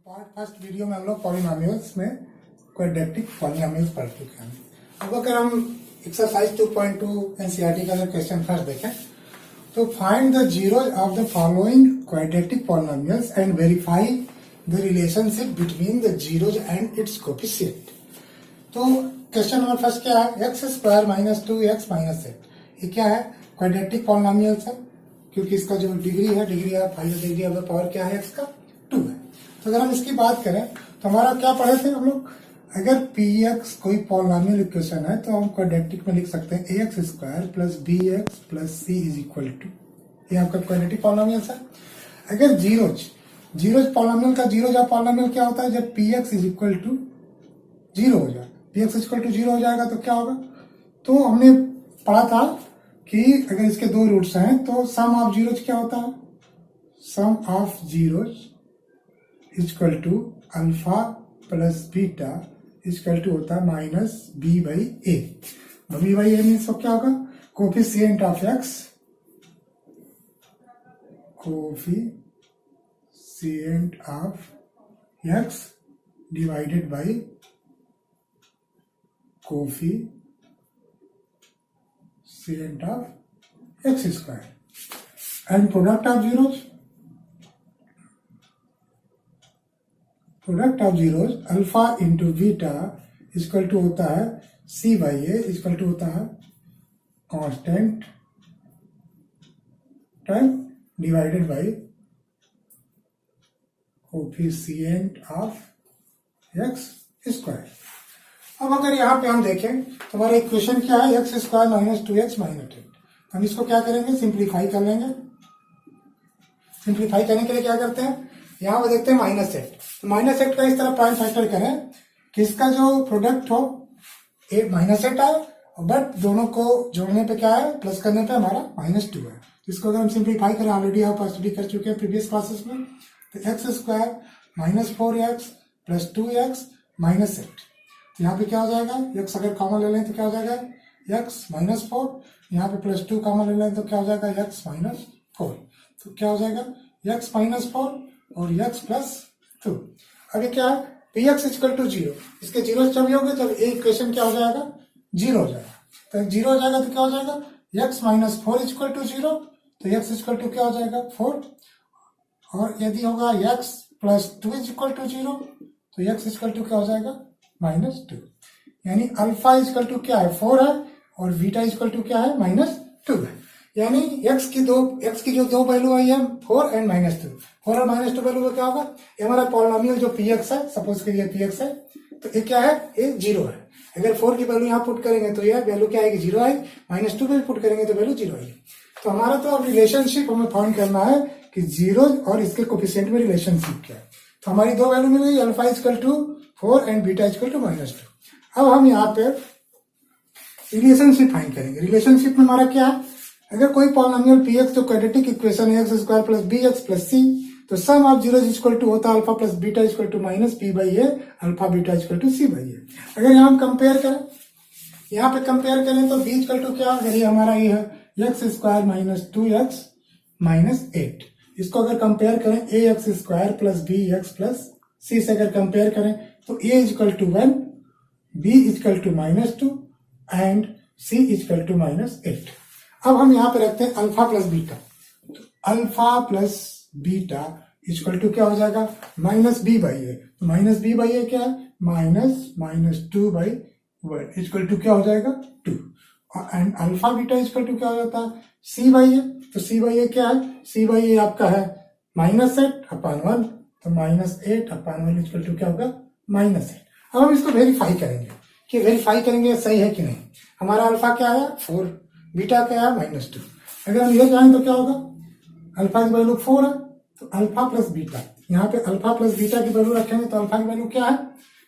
Part first video में हम लोग पॉलिनोमियल्स में क्वाड्रेटिक पॉलिनोमियल्स पढ़ चुके हैं। अब अगर हम एक्सरसाइज 2.2 एनसीईआरटी का अगर क्वेश्चन फर्स्ट देखें तो find the zeros of the following quadratic polynomials and verify the relationship between the zeros and it's coefficient. तो क्वेश्चन नंबर फर्स्ट क्या है, x square minus 2x minus 8। ये क्या है, क्वाड्रेटिक पॉलिनोमियल्स है क्योंकि इसका जो डिग्री है, degree of final decree of the power क्या है, एक्स का 2 है। तो अगर हम इसकी बात करें तो हमारा क्या पढ़े थे हम लोग, अगर px कोई पॉलिनोमियल इक्वेशन है तो हम क्वाड्रेटिक में लिख सकते हैं ax square plus bx plus c is equal to, ये आपका क्वाड्रेटिक पॉलिनोमियल है। अगर जीरोज पॉलिनोमियल का जीरोज ऑफ पॉलिनोमियल क्या होता है, जब px इज इक्वल टू 0 हो जाए, px इज इक्वल टू 0 हो जाएगा तो क्या होगा, तो हमने पढ़ा था कि अगर इसके दो रूट्स हैं तो सम ऑफ जीरोज क्या होता है, sum of zeros equal to alpha plus beta equal to होता है minus b by a. B by a means क्या होगा, coefficient of x, coefficient of x divided by coefficient of x square and product of zeros, product of zeros alpha into beta equal to होता है सी by a equal to होता है constant time divided by coefficient of x square. अब अगर यहाँ पे हम देखें तो हमारा इक्वेशन क्या है, x square minus 2x minus 8। हम इसको क्या करेंगे, सिंप्लीफाई कर लेंगे। सिंप्लीफाई करने के लिए क्या करते हैं, यहाँ पे देखते हैं माइनस 8। तो माइनस 8 का इस तरह प्राइम फैक्टर करें कि इसका जो प्रोडक्ट हो माइनस 8 आए, बट दोनों को जोड़ने पे क्या है, प्लस करने पे हमारा माइनस 2 है। तो इसको अगर हम सिंप्लीफाई करें, ऑलरेडी आप स्टडी कर चुके हैं प्रीवियस क्लासेस में, तो x square minus 4x plus 2x minus 8। तो यहाँ पे क्या हो जाएगा, x अगर कॉमन ले लें तो क्या हो जाएगा, x माइनस 4, यहाँ पे प्लस 2 कॉमन ले लें तो क्या हो जाएगा, x माइनस 4। तो क्या हो जाएगा, x माइनस 4 और x प्लस 2। अभी क्या है, px इक्वल टू 0, इसके जीरो जब भी होंगे जब एक इक्वेशन क्या हो जाएगा, 0 हो जाएगा। तो 0 हो जाएगा तो क्या हो जाएगा, x माइनस 4 इक्वल टू 0, तो x इक्वल टू क्या हो जाएगा 4। और यदि होगा x प्लस 2 इक्वल टू 0, तो x इक्वल टू क्या हो जाएगा, माइनस 2। यानी अल्फा इक्वल टू क्या है, 4 है, और बीटा इक्वल टू क्या है, माइनस 2 है। यानी x की जो दो वैल्यू आई है 4 एंड माइनस 2, 4 और माइनस 2 वैल्यू का क्या होगा, ये हमारा पॉलिनोमियल जो px है, सपोज करिए px है, तो ये क्या है, ये 0 है। अगर 4 की वैल्यू यहाँ पुट करेंगे तो ये वैल्यू क्या आएगी, 0 आएगी, माइनस 2 पे पुट करेंगे तो वैल्यू 0 आएगी। तो हमारा तो अब रिलेशनशिप हमें फाइंड करना है कि जीरो और इसके कोफिशिएंट में रिलेशनशिप क्या है। तो हमारी दो वैल्यू मिल गई, alpha equal to 4 and beta equal to minus 2। अब हम यहाँ पे रिलेशनशिप फाइंड करेंगे। रिलेशनशिप में हमारा क्या है, अगर कोई पॉलिनोमियल px जो क्वाड्रेटिक इक्वेशन है, x square plus bx plus c, तो sum of zeros equal to होता है alpha plus beta equal to minus b by a, alpha beta equal to c by a. अगर यहाँ हम compare करें, यहाँ पे कंपेयर करें तो b इक्वल टू क्या, अगर ये हमारा ये है x square minus 2x minus 8, इसको अगर कंपेयर करें ax square plus bx plus c से अगर कंपेयर करें तो a equal to 1, b equal to minus 2 and c equal to minus 8। अब हम यहाँ पे रखते हैं अल्फा प्लस बीटा, तो alpha plus beta equal to क्या हो जाएगा, minus b by a. Minus b by a क्या है, माइनस 2 बाई 1 इक्वल टू क्या हो जाएगा 2। And alpha beta equal to क्या हो जाता है, सी बाई ए। तो सी बाई ए क्या है, सी बाई ए आपका है माइनस 8 अपॉन 1, तो माइनस 8 अपॉन 1 इक्वल टू क्या होगा, माइनस 8। अब हम इसको वेरीफाई करेंगे कि वेरीफाई करेंगे सही है कि नहीं। हमारा अल्फा क्या है 4, बीटा क्या है माइनस 2। अगर हम इधर जाएं तो क्या होगा, अल्फा की वैल्यू 4 है, तो अल्फा प्लस बीटा, यहाँ पे अल्फा प्लस बीटा की वैल्यू रखेंगे तो अल्फा की वैल्यू क्या है,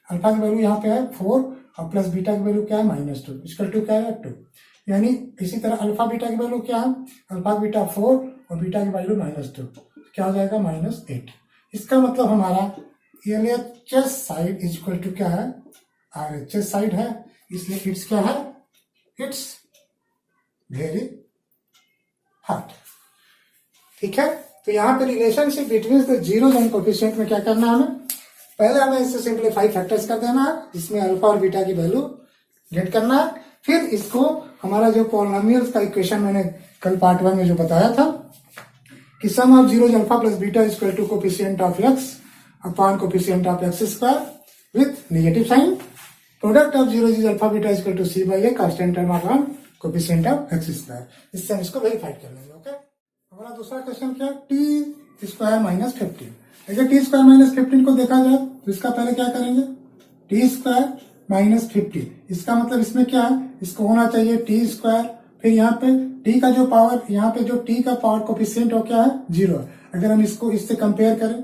अल्फा की वैल्यू यहाँ पे है 4 और प्लस बीटा की वैल्यू क्या है, माइनस 2 इक्वल टू क्या है 2। यानी इसी तरह अल्फा बीटा की वैल्यू क्या है, अल्फा बीटा 4 और बीटा की वैल्यू माइनस 2, क्या हो जाएगा माइनस 8। इसका मतलब हमारा LHS साइड इक्वल टू क्या है, RHS साइड है, इसलिए इट्स क्या है, इट्स वेरी हार्ड। ठीक है, तो यहाँ पे relationship between the zeros and coefficient में क्या करना है हमें, पहले हमें इससे सिंपलीफाई फैक्टर्स कर देना है, जिसमें अल्फा और बीटा की वैल्यू गेट करना है। फिर इसको हमारा जो पॉलिनोमियल्स का इक्वेशन मैंने कल पार्ट 1 में जो बताया था कि sum of zeros alpha plus beta is equal to coefficient of x upon coefficient of x square with negative sign, product of zeros is alpha beta is equal to c by a constant term upon coefficient of x square. इससे हम इसको verify कर लेंगे। Okay, हमारा दूसरा question क्या है, T square minus 15। अगर टी स्क्वायर माइनस 15 को देखा जाए तो इसका पहले क्या करेंगे, टी स्क्वायर माइनस 15, इसका मतलब इसमें क्या है, इसको होना चाहिए टी स्क्वायर, फिर यहाँ पे टी का जो पावर, यहाँ पे जो टी का पावर कोफिशिएंट हो क्या है, 0 है। अगर हम इसको इससे कंपेयर करें,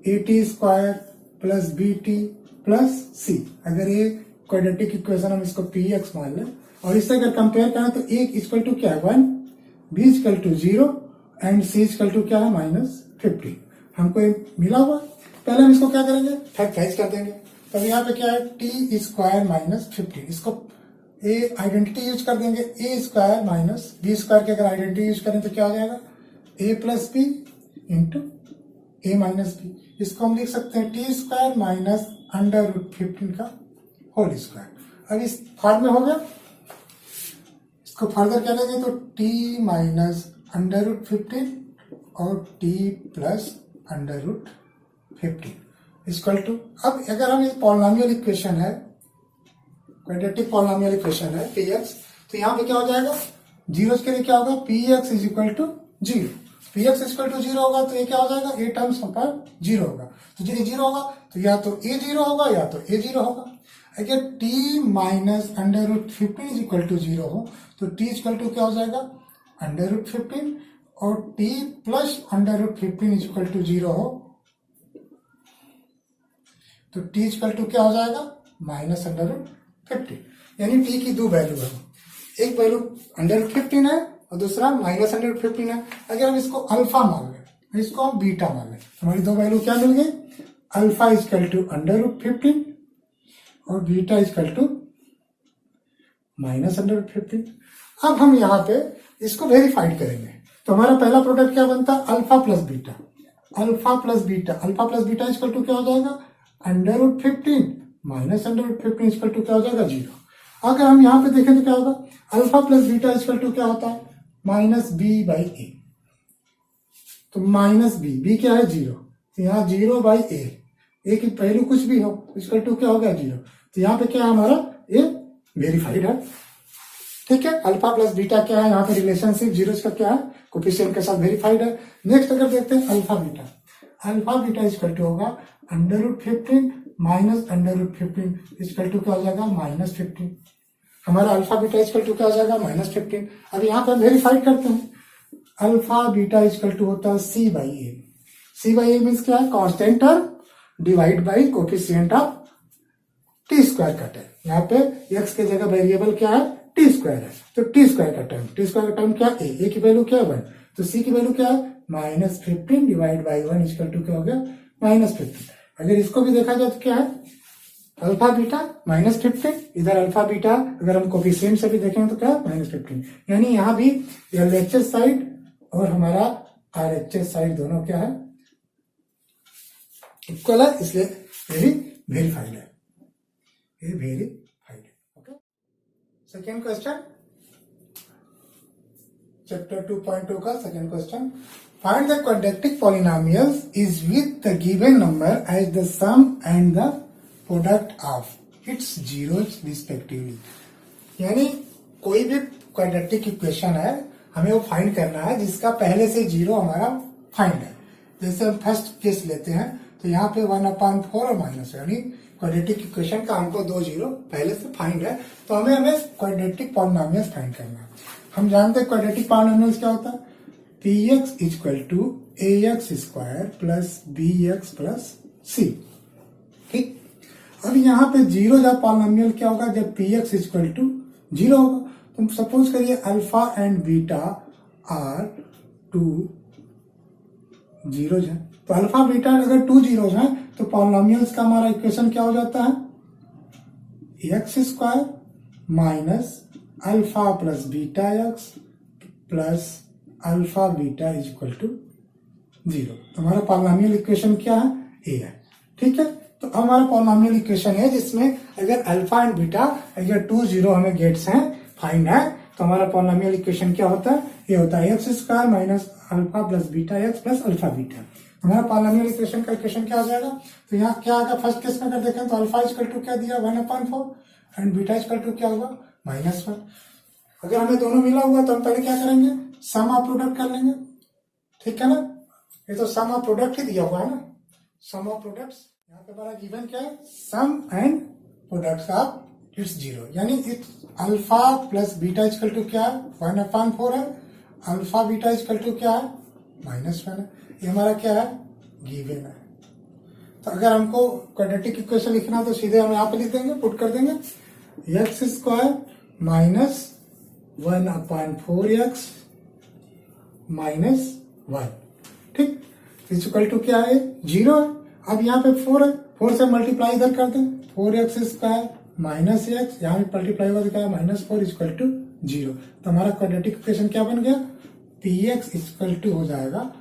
a t square plus b t plus c, अगर ये क्वाड्रेटिक इक्वेशन हम इसको पी एक्स मान लें और इससे अगर कंपेयर करें तो ए इक्वल टू क्या है 1, B equal to 0 and C equal to क्या है -15। हमको ये मिला हुआ, पहले हम इसको क्या करेंगे, फैक्टराइज कर देंगे। तब यहाँ पे क्या है, टी स्क्वायर माइनस 15, इसको ए आइडेंटिटी यूज कर देंगे, A square minus B square की अगर आइडेंटिटी यूज करें तो क्या हो जाएगा, A plus B into A minus B. इसको हम लिख सकते हैं T square minus under root 15 का होल स्क्वायर। अब इस फॉर्म में हो गया, इसको फर्दर करेंगे तो टी माइनस अंडर रूट 15 और T plus under root 15 equal to, अब अगर हम ये पॉलिनोमियल इक्वेशन है, क्वाड्रेटिक पॉलिनोमियल इक्वेशन है पी एक्स, तो यहाँ पे क्या हो जाएगा, जीरोस के लिए क्या होगा, P X is equal to 0, P x equal to 0 होगा तो ये क्या हो जाएगा, ए टर्म्स पर 0 होगा, तो जो 0 होगा तो या तो ए 0 होगा या तो ए 0 होगा। अगर T minus under root 15 is equal to 0 हो तो टी इक्वल टू क्या हो जाएगा, अंडर रूट 15, और T plus under root 15 is equal to 0 हो तो टी इक्वल टू क्या हो जाएगा, माइनस अंडर रूट 15। यानी टी की दो वैल्यू है, एक वैल्यू अंडर रूट 15 है और दूसरा माइनस अंडर रूट 15 है। अगर हम इसको अल्फा मान लें, इसको हम बीटा मान लें, हमारी दो वैल्यू क्या मिल गई, alpha equal to under root 15 और beta equal to minus under root 15। अब हम यहाँ पे इसको वेरीफाइड करेंगे, तो हमारा पहला प्रोडक्ट क्या बनता है, alpha plus beta, alpha plus beta, alpha plus beta equal to क्या हो जाएगा, under root 15 minus under root 15 equal to क्या हो जाएगा, 0। अगर हम यहाँ पे देखें तो क्या होगा, alpha plus beta equal to क्या होता है, माइनस बी बाई ए, तो माइनस बी क्या है 0, तो यहाँ 0 बाई ए की वैल्यू कुछ भी हो इक्वल टू क्या हो गया 0, तो यहाँ पे क्या है हमारा ये वेरीफाइड है। ठीक है, अल्फा प्लस बीटा क्या है, यहाँ पे रिलेशनशिप जीरोस का क्या है, कोफिशिएंट के साथ वेरीफाइड है। नेक्स्ट अगर देखते हैं alpha beta, alpha beta equal to होगा under root 15 minus under root 15 equal to क्या हो जाएगा, -15। हमारा अल्फा बीटा इक्वल टू क्या हो जाएगा, -15। अब यहाँ पर वेरीफाइड करते हैं, अल्फा बीटा इक्वल टू होता है सी by a, c by a means क्या है, constant term divide by coefficient of t square का टर्म। यहाँ पे एक्स के जगह वेरिएबल क्या है, टी स्क्वायर है, तो टी स्क्वायर का टर्म, टी स्क्वायर का टर्म क्या है, ए की वैल्यू क्या है 1, तो सी की वैल्यू क्या है -15 डिवाइड बाई 1 इक्वल टू क्या हो गया, -15। अगर इसको भी देखा जाए तो क्या है, अल्फा बीटा -15, इधर अल्फा बीटा अगर हम कोफिशिएंट से भी देखें तो क्या है -15, यानी यहाँ भी एलएचएस साइड और हमारा आरएचएस साइड दोनों क्या है, इक्वल है, इसलिए ये भी वेरीफाइड है, ये वेरीफाइड है। ओके, सेकेंड क्वेश्चन, चैप्टर 2.2 का second question, find the quadratic polynomials each with the given number as the sum and the product of its zeros respectively. यानी कोई भी क्वाड्रेटिक इक्वेशन है, हमें वो फाइंड करना है जिसका पहले से जीरो हमारा फाइंड है। जैसे हम फर्स्ट केस लेते हैं तो यहाँ पे 1/4 और माइनस, यानी क्वाड्रेटिक इक्वेशन का हमको 2 जीरो पहले से फाइंड है, तो हमें क्वाड्रेटिक पॉलिनोमियल्स फाइंड करना है। हम जानते हैं क्वाड्रेटिक पॉलिनोमियल्स क्या होता है, P x equal to a x square plus b x plus c. ठीक, अब यहाँ पे जीरो जब पॉलिनोमियल क्या होगा, जब पी एक्स इक्वल टू 0 होगा। तुम सपोज करिए alpha and beta are 2 zeros है, तो अल्फा बीटा अगर 2 जीरोज है तो पॉलिनोमियल्स का हमारा इक्वेशन क्या हो जाता है, x square minus alpha plus beta X plus alpha beta is equal to 0। तो हमारा पॉलिनोमियल इक्वेशन क्या है, ए है। ठीक है, तो हमारा पॉलिनोमियल इक्वेशन है जिसमें अगर अल्फा एंड बीटा अगर 2 0 हमें गेट्स हैं फाइंड है, तो हमारा पॉलिनोमियल इक्वेशन क्या होता है, ये होता है x square minus alpha plus beta X plus alpha beta. हमारा पॉलिनोमियल इक्वेशन का इक्वेशन क्या हो जाएगा, तो यहाँ क्या आएगा, फर्स्ट केस में अगर देखें तो अल्फा इक्वल टू क्या दिया 1/4 एंड बीटा इक्वल टू क्या होगा -1। अगर हमें दोनों मिला हुआ तो हम पहले क्या करेंगे, सम ऑफ प्रोडक्ट कर लेंगे, ठीक है ना, ये तो सम ऑफ प्रोडक्ट ही दिया हुआ है ना, सम ऑफ प्रोडक्ट्स। यहाँ पे हमारा गिवन क्या है, sum and products of its 0, यानी its alpha plus beta equal to क्या है 1/4 है, अल्फा बीटा इक्वल टू क्या है -1 है, ये हमारा क्या है गिवन है। तो अगर हमको क्वाड्रेटिक इक्वेशन लिखना तो सीधे हम यहाँ पे लिख देंगे, पुट कर देंगे x square minus 1/4x minus 1, ठीक, इक्वल टू क्या है 0 है। अब यहाँ पे 4 है, 4 से मल्टीप्लाई इधर कर दें, 4x स्क्वायर माइनस एक्स, यहाँ पे मल्टीप्लाई हुआ दिखाया -4 इक्वल टू 0। तो हमारा क्वाड्रेटिक इक्वेशन क्या बन गया, px इक्वल टू हो जाएगा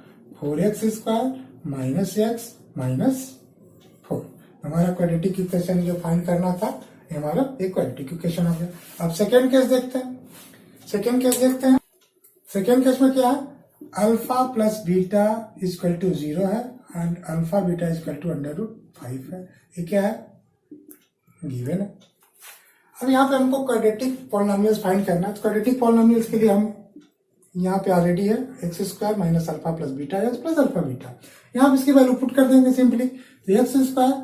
4x square minus x minus 4। हमारा क्वाड्रेटिक इक्वेशन जो फाइंड करना था ये हमारा एक क्वाड्रेटिक इक्वेशन हो गया। अब सेकेंड केस देखते हैं, सेकेंड केस देखते हैं। सेकेंड केस में क्या है, alpha plus beta equal to 0 है and alpha beta equal to √5 है, ये क्या है गिवन है। अब यहाँ पे हमको क्वाड्रेटिक पॉलिनोमियल्स फाइंड करना है, तो क्वाड्रेटिक पॉलिनोमियल्स के लिए हम यहाँ पे ऑलरेडी है x square minus alpha plus beta X plus alpha beta, यहाँ पे इसकी वैल्यू पुट कर देंगे सिंपली, तो एक्स स्क्वायर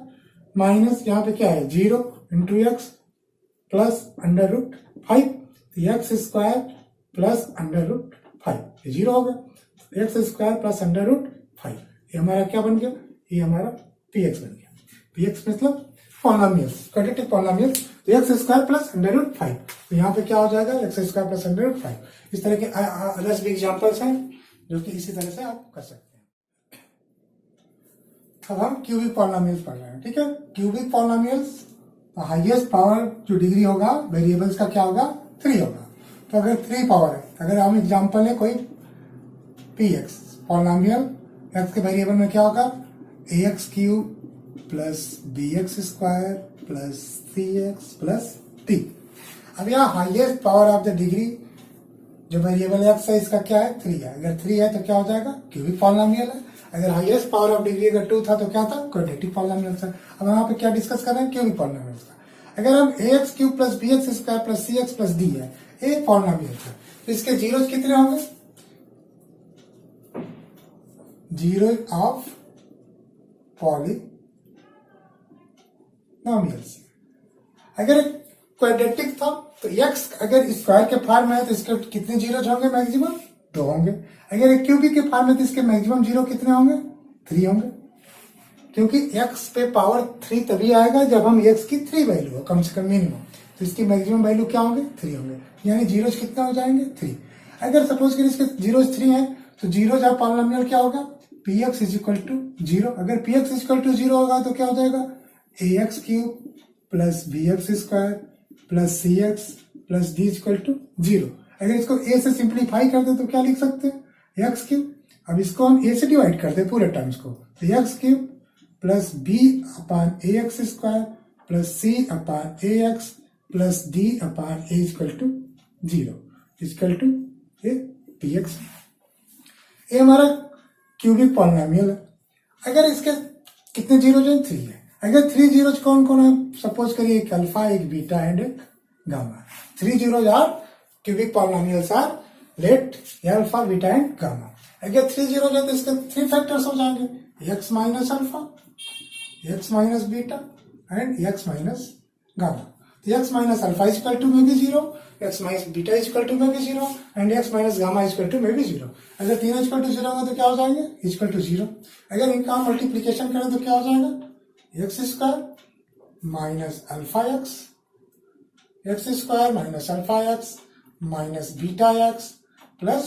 माइनस यहाँ पे क्या है 0 into x plus √5, x square plus √5, ये 0 हो गया, एक्स स्क्वायर प्लस √5, ये हमारा क्या बन गया, ये हमारा px बन गया। px मतलब पॉलिनोमियल्स, क्वाड्रेटिक पॉलिनोमियल्स, तो एक्स स्क्वायर प्लस √5, तो यहाँ पे क्या हो जाएगा एक्स स्क्वायर प्लस √5। इस तरह के अदर्स भी एग्जाम्पल्स हैं जो कि इसी तरह से आप कर सकते हैं। अब हम क्यूबिक पॉलिनोमियल्स पढ़ रहे हैं, ठीक है। क्यूबिक पॉलिनोमियल्स हाईएस्ट पावर जो डिग्री होगा वेरिएबल्स का क्या होगा 3 होगा। तो अगर 3 पावर है, अगर हम एग्जाम्पल है कोई px पॉलिनोमियल, एक्स के वेरिएबल में क्या होगा ax³ plus bx square plus cx plus d। अब यहाँ highest power of the degree जो वेरिएबल एक्स है इसका क्या है 3 है, अगर 3 है तो क्या हो जाएगा क्यूबिक पॉलिनोमियल है। अगर हाईएस्ट पावर ऑफ डिग्री अगर 2 था तो क्या था क्वाड्रेटिक पॉलिनोमियल था। अब यहाँ पे क्या डिस्कस कर रहे हैं क्यूबिक पॉलिनोमियल का। अगर हम ax³ plus bx square plus cx plus d है, एक पॉलिनोमियल था, तो इसके जीरोस कितने होंगे, जीरो ऑफ पॉलिनोमियल्स। अगर क्वाड्रेटिक था तो x अगर स्क्वायर के फॉर्म में है तो इसके कितने जीरोस होंगे, मैक्सिमम 2 होंगे। अगर एक क्यूबिक के फॉर्म में तो इसके मैक्सिमम जीरो कितने होंगे 3 होंगे, क्योंकि x पे पावर 3 तभी आएगा जब हम x की 3 वैल्यू हो कम से कम मिनिमम, तो इसकी मैक्सिमम वैल्यू क्या होंगे 3 होंगे, यानी जीरोस कितना हो जाएंगे 3। अगर सपोज करें इसके जीरोस 3 है तो जीरोस ऑफ पॉलिनोमियल क्या होगा px इज इक्वल टू 0। अगर px इज इक्वल टू 0 होगा तो क्या हो जाएगा ax³ plus bx square plus cx plus d equal to 0। अगर इसको a से सिंप्लीफाई कर दे तो क्या लिख सकते हैं x³। अब इसको हम a से डिवाइड कर दे पूरे टर्म्स को, तो x³ plus b upon ax square plus c upon ax plus d upon a equal to 0 equal to ये px। ये हमारा क्यूबिक पॉलिनोमियल है। अगर इसके कितने जीरोज हैं 3 है, अगर 3 जीरोज कौन कौन है, सपोज करिए एक अल्फा एक बीटा एंड एक gamma. 3 zeros are cubic polynomials are let alpha beta and gamma. अगर 3 जीरोज है तो इसके 3 फैक्टर्स हो जाएंगे, x minus alpha, x minus beta and x minus gamma. तो x minus alpha equal to में भी 0, x minus beta equal to में भी 0 and x minus gamma equal to में भी 0। अगर तीनों इक्वल टू 0 होगा तो क्या हो जाएंगे इक्वल टू 0। अगर इनका मल्टीप्लीकेशन करें तो क्या हो जाएगा x square minus alpha x square minus alpha x minus beta x plus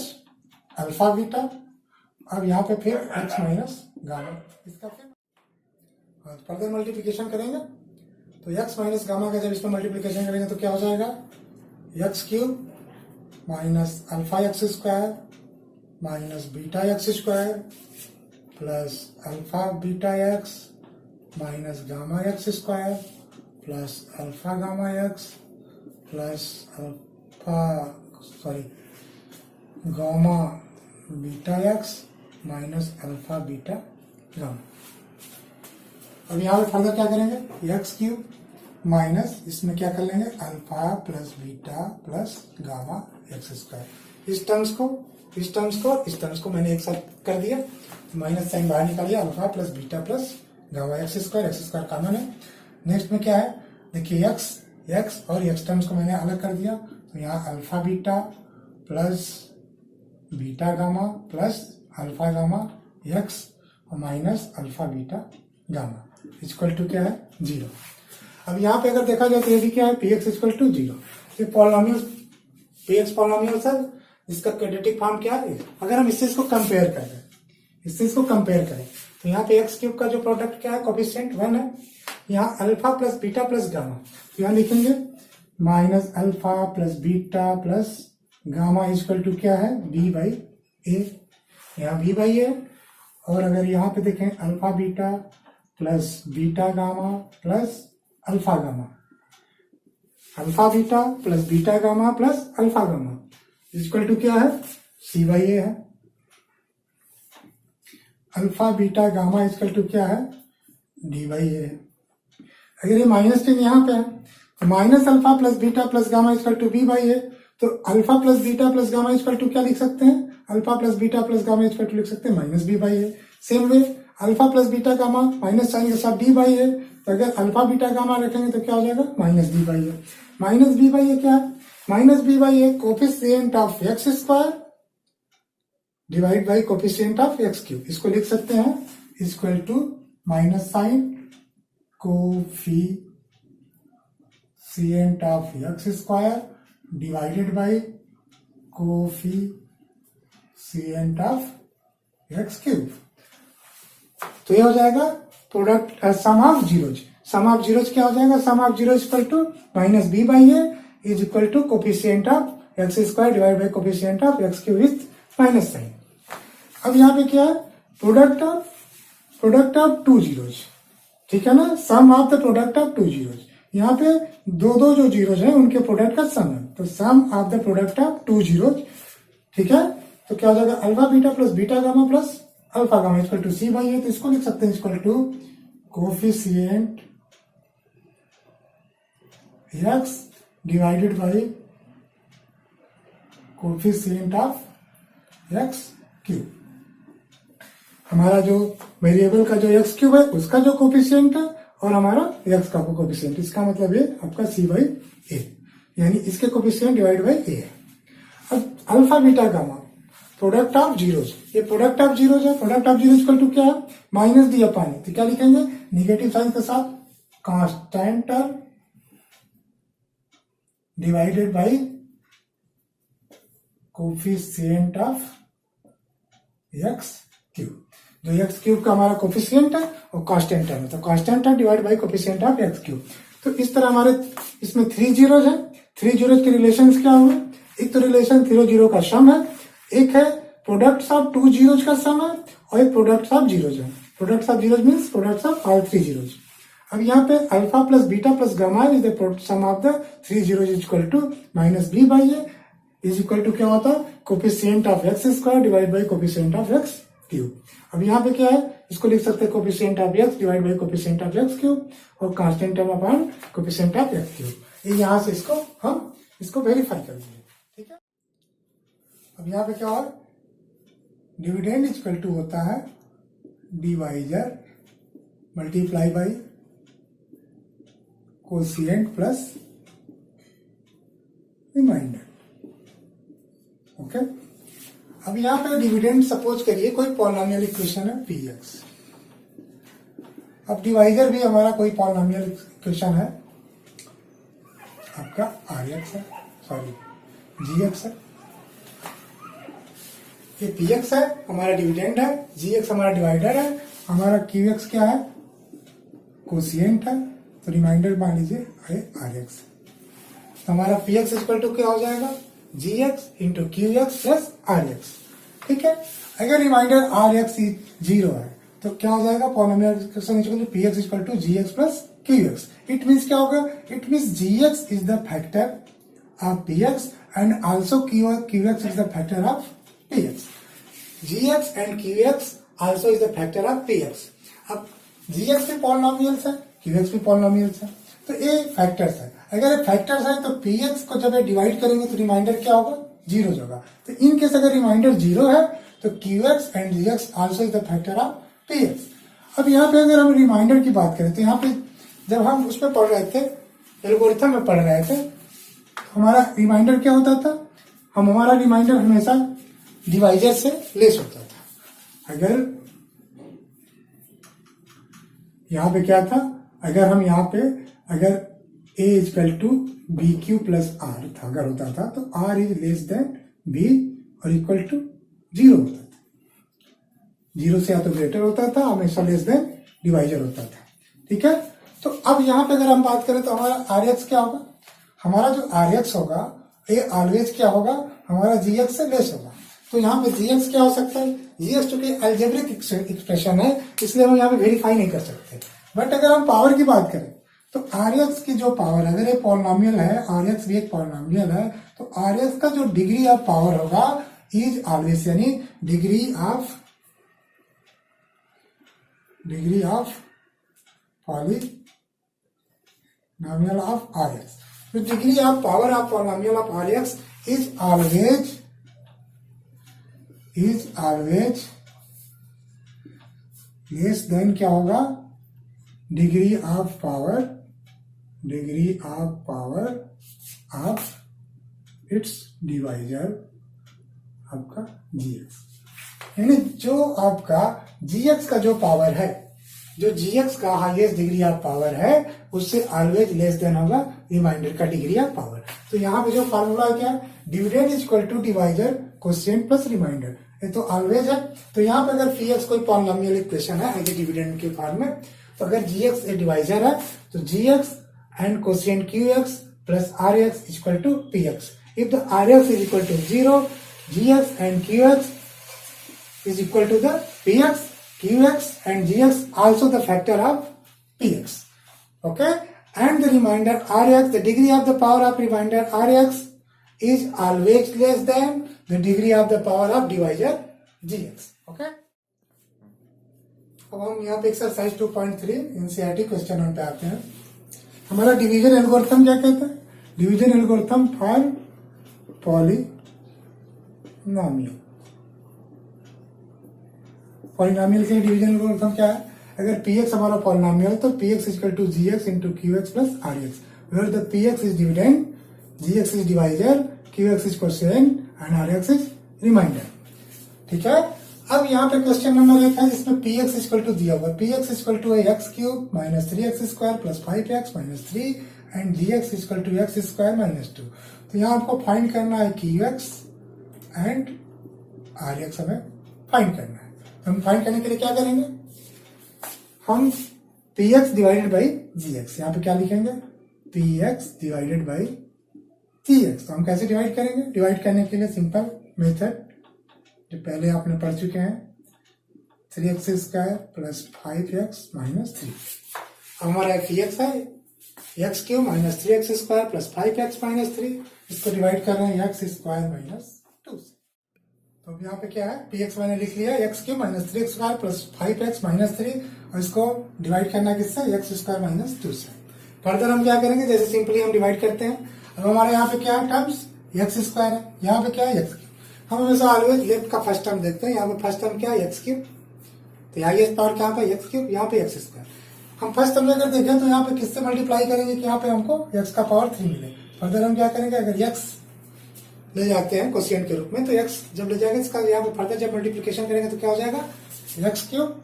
alpha beta. अब यहाँ पे फिर x माइनस गामा, इसका फिर फर्दर मल्टीप्लीकेशन करेंगे तो x माइनस गामा का जब इसमें मल्टीप्लीकेशन करेंगे तो क्या हो जाएगा x³ minus alpha x square minus beta x square plus alpha beta x minus gamma x square plus alpha gamma x plus gamma beta x minus alpha beta gamma. अब यहाँ पे फर्दर क्या करेंगे, एक्स क्यूब माइनस इसमें क्या कर लेंगे, alpha plus beta plus gamma x square. इस टर्म्स को मैंने एक साथ कर दिया, माइनस साइन बाहर निकालिए, alpha plus beta plus gamma x square common है। नेक्स्ट में क्या है, देखिए एक्स और एक्स टर्म्स को मैंने अलग कर दिया, तो यहाँ alpha beta plus beta gamma plus alpha gamma x और minus alpha beta gamma equal to क्या है, 0। अब यहाँ पे अगर देखा जाए तो ये भी क्या है, पी एक्स इक्वल टू 0। ये polynomial P X polynomial sir जिसका क्वाड्रेटिक फॉर्म क्या है। अगर हम इससे इसको कंपेयर करें तो यहाँ पे एक्स क्यूब का जो प्रोडक्ट क्या है, कोफिशिएंट 1 है। यहाँ alpha plus beta plus gamma, तो यहाँ लिखेंगे minus alpha plus beta plus gamma equal to क्या है, बी बाई ए। यहाँ बी बाई ए। और अगर यहाँ पे देखें alpha beta plus beta gamma plus alpha gamma, alpha beta plus beta gamma plus alpha gamma equal to क्या है, सी बाई ए है। Alpha beta gamma equal to क्या है, डी बाई ए है। अगर ये माइनस चिन्ह यहाँ पे है तो minus alpha plus beta plus gamma equal to b by a, तो alpha plus beta plus gamma equal to क्या लिख सकते हैं, alpha plus beta plus gamma equal to लिख सकते हैं minus b by a. Same way alpha plus beta gamma minus sign के साथ डी बाई ए, तो अगर अल्फा बीटा गामा रखेंगे तो क्या हो जाएगा, minus b by a. Minus b by a क्या है, minus b by a coefficient of x square divide by coefficient of x cube, इसको लिख सकते हैं equal to minus sign coefficient of x square divided by coefficient of x cube. तो ये हो जाएगा product sum of zeros. Sum of zeros क्या हो जाएगा, sum of zero equal to minus b by a is equal to coefficient of x square divide by coefficient of x cube with minus sign. अब यहाँ पे क्या है, product of two zeros, ठीक है ना, sum of the product of two zeros. यहाँ पे दो जो जीरोज है उनके प्रोडक्ट का सम है, तो sum of the product of two zeros, ठीक है। तो क्या हो जाएगा, alpha beta plus beta gamma plus alpha gamma equal to c by a, तो इसको लिख सकते हैं equal to coefficient x divided by coefficient of x cube. हमारा जो वेरिएबल का जो एक्स क्यूब है उसका जो कोफिशिएंट है और हमारा एक्स का कोफिशिएंट, इसका मतलब ये आपका सी बाई ए, यानी इसके कोफिशिएंट डिवाइड बाई ए। अब alpha beta gamma product of zeros, ये प्रोडक्ट ऑफ जीरोज है, product of zeros equal to क्या है, माइनस डी अपॉन ए, तो क्या लिखेंगे, निगेटिव साइन के साथ constant term divided by coefficient of x cube. जो एक्स क्यूब का हमारा कोफिशिएंट है और कांस्टेंट टर्म है, तो constant term divide by coefficient of x cube. तो इस तरह हमारे इसमें 3 जीरोज है। 3 जीरोज के रिलेशंस क्या हुए, एक तो रिलेशन 0 0 का सम है, एक है प्रोडक्ट्स ऑफ 2 जीरोज का सम है और एक प्रोडक्ट्स ऑफ जीरोज है। Products of zeros means products of all 3 zeros. अब यहाँ पे alpha plus beta plus gamma is the sum of the 3 zeros equal to minus b by a is equal to क्या होता है, coefficient of x square divide by coefficient of x cube. अब यहाँ पे क्या है, इसको लिख सकते हैं coefficient of x divide by coefficient of x cube और constant term upon coefficient of x cube. ये यहाँ से हम इसको वेरीफाई कर देंगे, ठीक है। अब यहाँ पे क्या हो, डिविडेंड इक्वल टू होता है divisor multiply by quotient plus remainder, okay. अब यहाँ पे डिविडेंड सपोज करिए कोई पॉलिनोमियल इक्वेशन है पी एक्स। अब डिवाइजर भी हमारा कोई पॉलिनोमियल इक्वेशन है, आपका आर एक्स है, सॉरी जी एक्स है। ये पी एक्स है हमारा डिविडेंड है, जी एक्स हमारा डिवाइडर है, हमारा क्यू एक्स क्या है, कोशिएंट है, तो रिमाइंडर मान लीजिए आर एक्स। तो हमारा पी एक्स इक्वल टू क्या हो जाएगा, g x into q x plus r x, ठीक है। अगर रिमाइंडर आर एक्स 0 है तो क्या हो जाएगा, polynomial expression equal to px equal to gx plus qx। It means क्या होगा, it means gx is the factor of px and also qx is the factor of px। gx and qx also is the factor of px। अब gx भी polynomials है, qx भी polynomials है, तो ये factors है। अगर ये फैक्टर्स है तो px को जब ये डिवाइड करेंगे तो रिमाइंडर क्या होगा, 0 होगा। तो इन केस अगर रिमाइंडर 0 है तो qx and gx also is the factor of px। अब यहाँ पे अगर हम रिमाइंडर की बात करें तो यहाँ पे जब हम उसमें पढ़ रहे थे, एल्गोरिथम में पढ़ रहे थे, हमारा रिमाइंडर क्या होता था, हमारा रिमाइंडर हमेशा डिवाइजर से लेस होता था। अगर यहाँ पे क्या था, अगर हम यहाँ पे अगर a equal to b q plus r था, अगर होता था तो r is less than b और इक्वल टू 0 होता था। 0 से या तो ग्रेटर होता था, हमेशा लेस देन डिवाइजर होता था। ठीक है, तो अब यहाँ पे अगर हम बात करें तो हमारा rx क्या होगा, हमारा जो rx होगा ये ऑलवेज क्या होगा, हमारा gx से लेस होगा। तो यहाँ पे gx क्या हो सकता है, gx चूंकि एल्जेब्रिक एक्सप्रेशन है इसलिए हम यहाँ पे वेरीफाई नहीं कर सकते। बट अगर हम पावर की बात करें तो rx की जो पावर, अगर ये पॉलिनोमियल है, rx भी एक पॉलिनोमियल है, तो rx का जो डिग्री ऑफ पावर होगा इज ऑलवेज, यानी degree of polynomial of rx। तो degree of power of polynomial of rx is always less than क्या होगा, degree of power of its divisor आपका gx। यानी जो आपका gx का जो पावर है, जो gx का हाईएस्ट डिग्री ऑफ पावर है उससे ऑलवेज लेस देन होगा रिमाइंडर का डिग्री ऑफ पावर। तो यहाँ पे जो फार्मूला है क्या, dividend is equal to divisor coefficient plus remainder, ये तो ऑलवेज है। तो यहाँ पे अगर px कोई पॉलिनोमियल इक्वेशन है एज डिविडेंड के फॉर्म में, तो अगर gx ए डिवाइजर है तो gx and coefficient qx plus rx is equal to px। If the rx is equal to 0, gx and qx is equal to the px, qx and gx also the factor of px. Okay, and the remainder rx, the degree of the power of remainder rx is always less than the degree of the power of divisor gx. Okay, अब हम यहाँ पे exercise 2.3 NCERT question पे आते हैं। हमारा division algorithm क्या कहता है, डिवीजन एल्गोरिथम फॉर पॉलिनोमियल के डिवीजन एल्गोरिथम क्या है, अगर px हमारा पॉलिनोमियल है तो px equal to gx into qx plus rx, where the px is dividend, gx is divisor, qx is coefficient and rx is remainder. ठीक है, अब यहाँ पे क्वेश्चन नंबर 1 है जिसमें px इक्वल टू दिया हुआ, px equal to x cube minus 3x square plus 5x minus 3 and gx equal to x square minus 2। तो यहाँ आपको फाइंड करना है qx एंड rx हमें फाइंड करना है। हम फाइंड करने के लिए क्या करेंगे, हम px डिवाइडेड बाई gx, यहाँ पे क्या लिखेंगे, px डिवाइडेड बाई gx। तो हम कैसे डिवाइड करेंगे, डिवाइड करने के लिए सिंपल मेथड जो पहले आपने पढ़ चुके हैं, 3x square plus 5x minus 3। अब हमारा px है x cube minus 3x square plus 5x minus 3, इसको डिवाइड कर रहे हैं x स्क्वायर माइनस 2 से। तो अब यहाँ पे क्या है, px मैंने लिख लिया x cube minus 3x square plus 5x minus 3, और इसको डिवाइड करना किससे, x स्क्वायर माइनस 2 से। फर्दर हम क्या करेंगे, जैसे सिंपली हम डिवाइड करते हैं। अब हमारे यहाँ पे क्या है, टर्म्स x स्क्वायर है, यहाँ पे क्या है x क्यूब। हम हमेशा ऑलवेज लेफ्ट का फर्स्ट टर्म देखते हैं, यहाँ पे फर्स्ट टर्म क्या है x क्यूब, तो हाईएस्ट पावर क्या पे x क्यूब, यहाँ पे x स्क्वायर। हम फर्स्ट टर्म लेकर देखें तो यहाँ पे किससे मल्टीप्लाई करेंगे कि यहाँ पे हमको x का पावर 3 मिले। फर्दर हम क्या करेंगे, अगर x ले जाते हैं कोशिएंट के रूप में, तो x जब ले जाएंगे इसका यहाँ पे फर्दर जब मल्टीप्लिकेशन करेंगे तो क्या हो जाएगा, x क्यूब,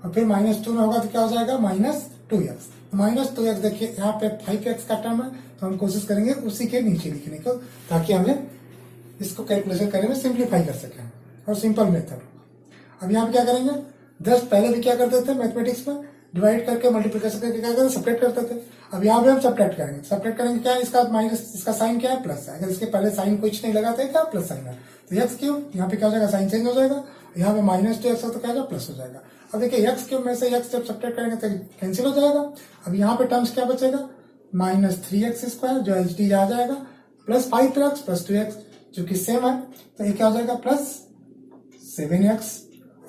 और फिर माइनस 2 में होगा तो क्या हो जाएगा, माइनस 2x। माइनस 2x देखिए यहाँ पे 5x का टर्म है, तो हम कोशिश करेंगे उसी के नीचे लिखने को, ताकि हमें इसको कैलकुलेशन करने में सिंप्लीफाई कर सकें और सिंपल मेथड। अब यहाँ पे क्या करेंगे, जस्ट पहले भी क्या करते थे मैथमेटिक्स में, डिवाइड करके मल्टीप्लिकेशन करके क्या करते, सेपरेट करते थे। अब यहाँ पे हम सेपरेट करेंगे, सेपरेट करेंगे क्या है, इसका माइनस, इसका साइन क्या है, प्लस है। अगर इसके पहले साइन कुछ नहीं लगाते क्या, प्लस साइन है, तो एक्स क्यूब यहाँ पे क्या हो जाएगा, साइन चेंज हो जाएगा, यहाँ पे माइनस 2x है तो क्या होगा प्लस हो जाएगा। अब देखिए x क्यूब में से x जब सब्ट्रैक्ट करेंगे तो कैंसिल हो जाएगा। अब यहाँ पे टर्म्स क्या बचेगा, माइनस 3x स्क्वायर जो एच डी आ जाएगा प्लस 5x प्लस 2x जो कि सेम है, तो ये क्या हो जाएगा प्लस 7x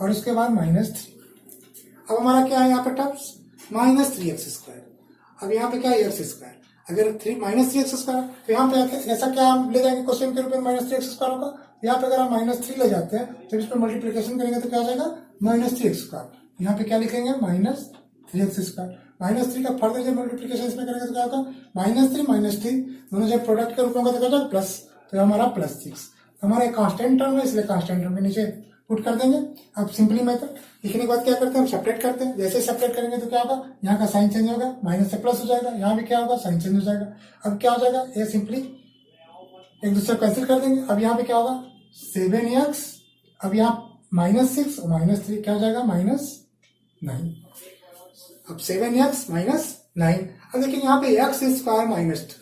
और उसके बाद माइनस 3। अब हमारा क्या है यहाँ पे टर्म्स माइनस 3x स्क्वायर। अब यहाँ पे क्या है x स्क्वायर, अगर माइनस 3x स्क्वायर तो यहाँ पे ऐसा क्या हम ले जाएंगे क्वेश्चन के रूप में माइनस 3x स्क्वायर होगा। यहाँ पे अगर हम माइनस 3 ले जाते हैं जब इस पर मल्टीप्लीकेशन करेंगे तो क्या हो जाएगा माइनस 3x स्क्वायर। यहाँ पे क्या लिखेंगे माइनस 3x स्क्वायर। माइनस 3 का फर्दर जब मल्टीप्लीकेशन इसमें करेंगे तो क्या होगा माइनस 3 दोनों जब प्रोडक्ट के रूप में होगा तो क्या होगा प्लस, तो हमारा प्लस 6। हमारा एक कांस्टेंट टर्म है इसलिए कांस्टेंट टर्म के नीचे पुट कर देंगे। अब सिंपली मेथड लिखने के बाद क्या करते हैं हम सेपरेट करते हैं। जैसे सेपरेट करेंगे तो क्या होगा यहाँ का साइन चेंज होगा, माइनस से प्लस हो जाएगा, यहाँ भी क्या होगा साइन चेंज हो जाएगा। अब क्या हो जाएगा ये सिंपली एक दूसरे को कैंसिल कर देंगे। अब यहाँ पे क्या होगा 7x, अब यहाँ माइनस 6 और माइनस 3 क्या हो जाएगा माइनस 9। अब 7x माइनस 9। अब देखिए यहाँ पे x स्क्वायर माइनस 2।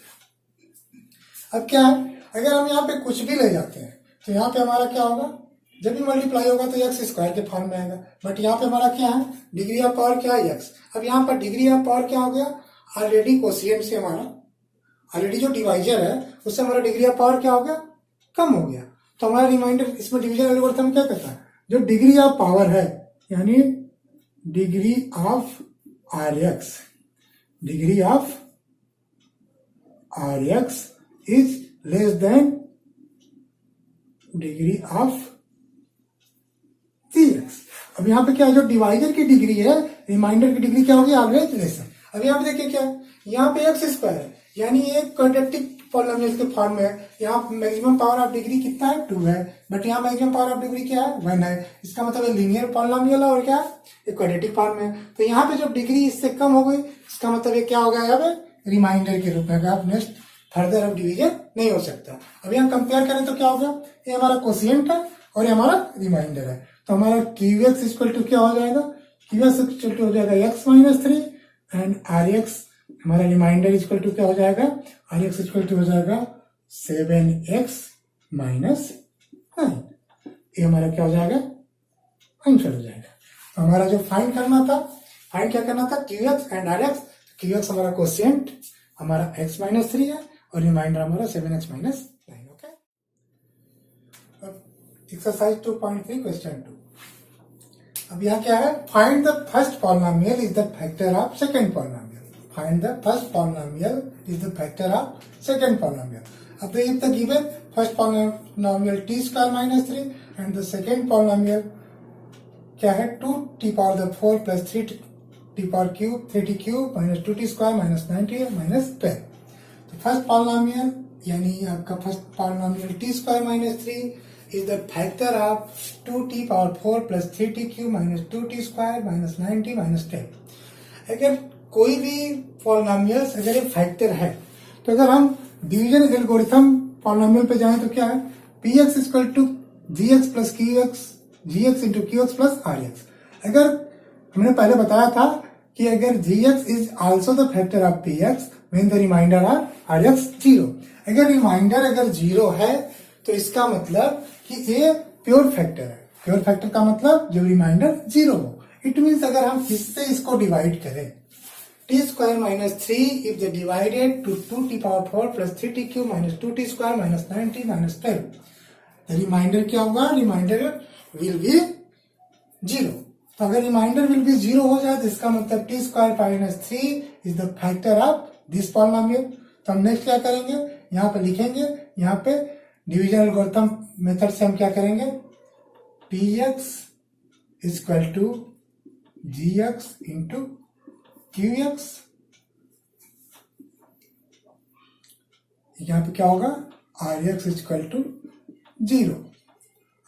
अब क्या है अगर हम यहाँ पे कुछ भी ले जाते हैं तो यहाँ पे हमारा क्या होगा जब भी मल्टीप्लाई होगा तो x स्क्वायर के फॉर्म में आएगा। बट यहाँ पे हमारा क्या है डिग्री ऑफ पावर क्या है x। अब यहाँ पर डिग्री ऑफ पावर क्या हो गया ऑलरेडी कोशिएंट से हमारा ऑलरेडी जो डिवाइजर है उससे हमारा डिग्री ऑफ पावर क्या हो गया कम हो गया। तो हमारा रिमाइंडर इसमें डिवीजन एल्गोरिथम क्या कहता है जो डिग्री ऑफ पावर है यानी degree of rx, degree of rx is less then degree of dx। अब यहाँ पे क्या है जो डिवाइजर की डिग्री है रिमाइंडर की डिग्री क्या होगी ऑलवेज लेस है। अब यहाँ पे देखिए क्या है यहाँ पे x स्क्वायर है यानी एक क्वाड्रेटिक पॉलिनोमियल के फॉर्म में है। यहाँ मैक्सिमम पावर ऑफ डिग्री कितना है 2 है, बट यहाँ मैक्सिमम पावर ऑफ डिग्री क्या है 1 है। इसका मतलब है लीनियर पॉलिनोमियल है और क्या एक क्वाड्रेटिक फॉर्म में। तो यहाँ पे जब डिग्री इससे कम हो गई इसका मतलब ये क्या हो गया यहाँ पे रिमाइंडर के रूप में। आप नेक्स्ट फर्दर अब डिवीजन नहीं हो सकता। अभी हम कंपेयर करें तो क्या हो गया ये हमारा कोशिएंट है और ये हमारा रिमाइंडर है। तो हमारा QX इक्वल टू क्या हो जाएगा QX इक्वल टू हो जाएगा x माइनस 3 एंड RX हमारा रिमाइंडर इक्वल टू क्या हो जाएगा RX इक्वल टू हो जाएगा 7x माइनस 9। ये हमारा क्या हो जाएगा आंसर हो जाएगा। तो हमारा जो फाइंड करना था फाइंड क्या करना था QX एंड RX। QX हमारा कोशिएंट हमारा x माइनस 3 है और रिमाइंडर हमारा 7x minus 9। Okay exercise 2.3 question 2। अब यहाँ क्या है find the first polynomial is the factor of second polynomial. Find the first polynomial is the factor of second polynomial. अब if the given first polynomial t square minus 3 and the second polynomial क्या है 2t power the 4 plus 3t power cube 3t cube minus 2t square minus 9t minus 12। तो first polynomial यानी आपका first polynomial t square minus 3 is the factor of 2t power 4 plus 3t cube minus 2t square minus 9t minus 10। अगर कोई भी polynomials अगर एक factor है तो अगर हम डिवीजन एल्गोरिथम पॉलिनोमियल पे जाएं तो क्या है px equal to gx plus qx gx into qx plus rx। अगर हमने पहले बताया था कि अगर gx is also the factor of px when the remainder of rx 0। अगर रिमाइंडर अगर 0 है तो इसका मतलब कि ये प्योर फैक्टर है। प्योर फैक्टर का मतलब जब रिमाइंडर 0 हो। इट मीन्स अगर हम इससे इसको डिवाइड करें t square minus 3 if the divided to 2t power 4 plus 3t cube minus 2t square minus 9t minus 12 remainder क्या होगा रिमाइंडर विल बी 0। तो अगर रिमाइंडर विल बी 0 हो जाए तो इसका मतलब t square minus 3 is the factor of this polynomial. तो हम नेक्स्ट क्या करेंगे यहाँ पे लिखेंगे यहाँ पे डिवीजन एल्गोरिथम मेथड से हम क्या करेंगे px equal to gx into qx। यहाँ पे क्या होगा rx equal to 0।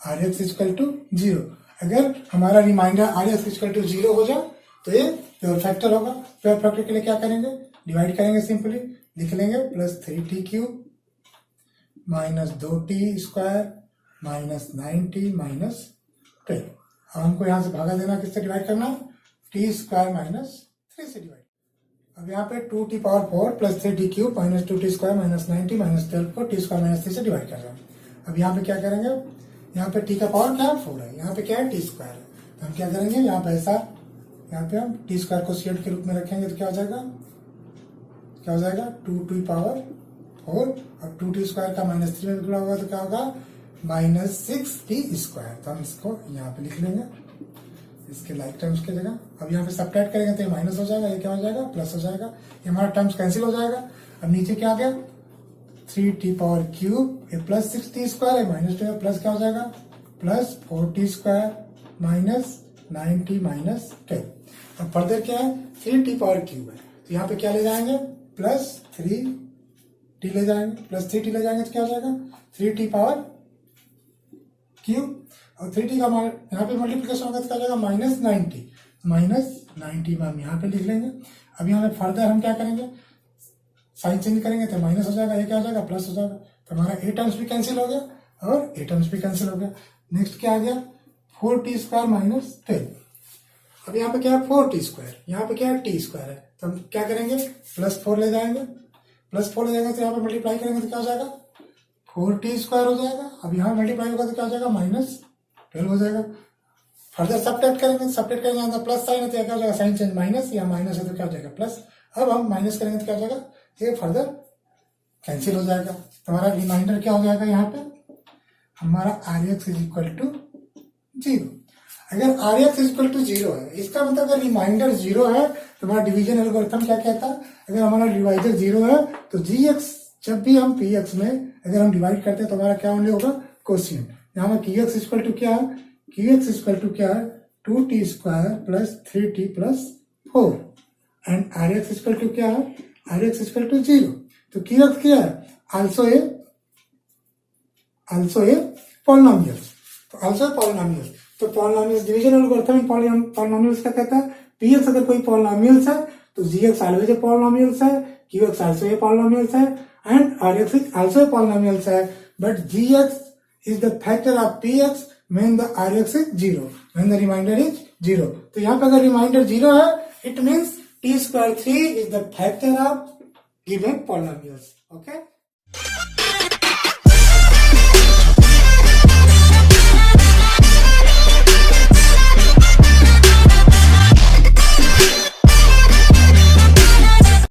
rx equal to 0। अगर हमारा रिमाइंडर rx इक्वल टू 0 हो जाए तो ये प्योर फैक्टर होगा। प्योर फैक्टर के लिए क्या करेंगे डिवाइड करेंगे सिंपली लिख लेंगे plus 3t cube minus 2t square minus 9t minus 12। अब हमको यहाँ से भागा देना किससे डिवाइड करना t स्क्वायर माइनस 3 से डिवाइड। अब यहाँ पे 2t power 4 plus 3t cube minus 2t square minus 9t minus 12 को t स्क्वायर माइनस 3 से डिवाइड कर रहे हैं। अब यहाँ पे क्या करेंगे यहाँ पे टी का पावर क्या है 4 है, यहाँ पे क्या है टी स्क्वायर है। तो हम क्या करेंगे यहाँ पे ऐसा, यहाँ पे हम टी स्क्वायर को सीएट के रूप में रखेंगे तो क्या हो जाएगा, 2 टू पावर 4 और 2t स्क्वायर का -3 में निकला होगा तो क्या होगा -6t स्क्वायर। तो हम इसको यहाँ पे लिख लेंगे इसके लाइक टर्म्स की जगह। अब यहाँ पे सब्ट्रैक्ट करेंगे तो ये माइनस हो जाएगा, ये क्या हो जाएगा प्लस हो जाएगा, ये हमारा टर्म्स कैंसिल हो जाएगा। अब नीचे क्या आ गया 3t पावर क्यूब, ये प्लस 6t स्क्वायर है माइनस 2 प्लस क्या हो जाएगा plus 4t square minus 9t minus 10। अब फर्दर क्या है 3t पावर क्यूब है तो यहाँ पे क्या ले जाएंगे प्लस 3t ले जाएंगे, प्लस 3t ले जाएंगे तो क्या हो जाएगा 3t पावर क्यूब और 3t का यहाँ पे मल्टीप्लिकेशन होगा तो क्या हो जाएगा -90 में हम यहाँ पे लिख लेंगे। अब यहाँ पे फर्दर हम क्या करेंगे साइन चेंज करेंगे तो माइनस हो जाएगा, ये क्या हो जाएगा प्लस हो जाएगा। तो हमारा ए टर्म्स भी कैंसिल हो गया और ए टर्म्स भी कैंसिल हो गया। नेक्स्ट क्या आ गया 4t स्क्वायर माइनस 10। अब यहाँ पे क्या है 4t स्क्वायर, यहाँ पे क्या है t स्क्वायर है तो हम क्या करेंगे +4 ले जाएंगे, +4 ले जाएंगे तो यहाँ पे मल्टीप्लाई करेंगे तो क्या हो जाएगा 4t स्क्वायर हो जाएगा। अब यहाँ मल्टीप्लाई होगा तो क्या हो जाएगा -12 हो जाएगा। फर्दर सब्ट्रैक्ट करेंगे, यहाँ तो प्लस साइन है तो क्या हो जाएगा साइन चेंज माइनस, या माइनस है तो क्या हो जाएगा प्लस। अब हम माइनस करेंगे तो क्या हो जाएगा ये फर्दर कैंसिल हो जाएगा। तो हमारा रिमाइंडर क्या हो जाएगा यहाँ पे हमारा Rx इज इक्वल टू 0। अगर Rx इज इक्वल टू 0 है इसका मतलब अगर रिमाइंडर 0 है तो हमारा डिवीजन एल्गोरिथम क्या कहता है, अगर हमारा डिवाइजर 0 है तो gx जब भी हम px में अगर हम डिवाइड करते हैं तो हमारा क्या ओनली होगा क्वोशिएंट। यहाँ में qx इक्वल टू क्या है, qx इक्वल टू क्या है 2t square plus 3t plus 4 and Rx equal to क्या है Rx इक्वल टू 0। तो qx क्या है also a polynomial, तो also a polynomial। तो polynomial डिवीजन एल्गोरिथम में polynomials क्या कहता है px अगर कोई polynomials है तो gx always a polynomials है, qx also a polynomials है and Rx is also a polynomials है, but gx is the factor of px when the Rx is 0, when the remainder is 0। तो यहाँ पे अगर रिमाइंडर 0 है it means t square 3 is the factor of given polynomials। okay।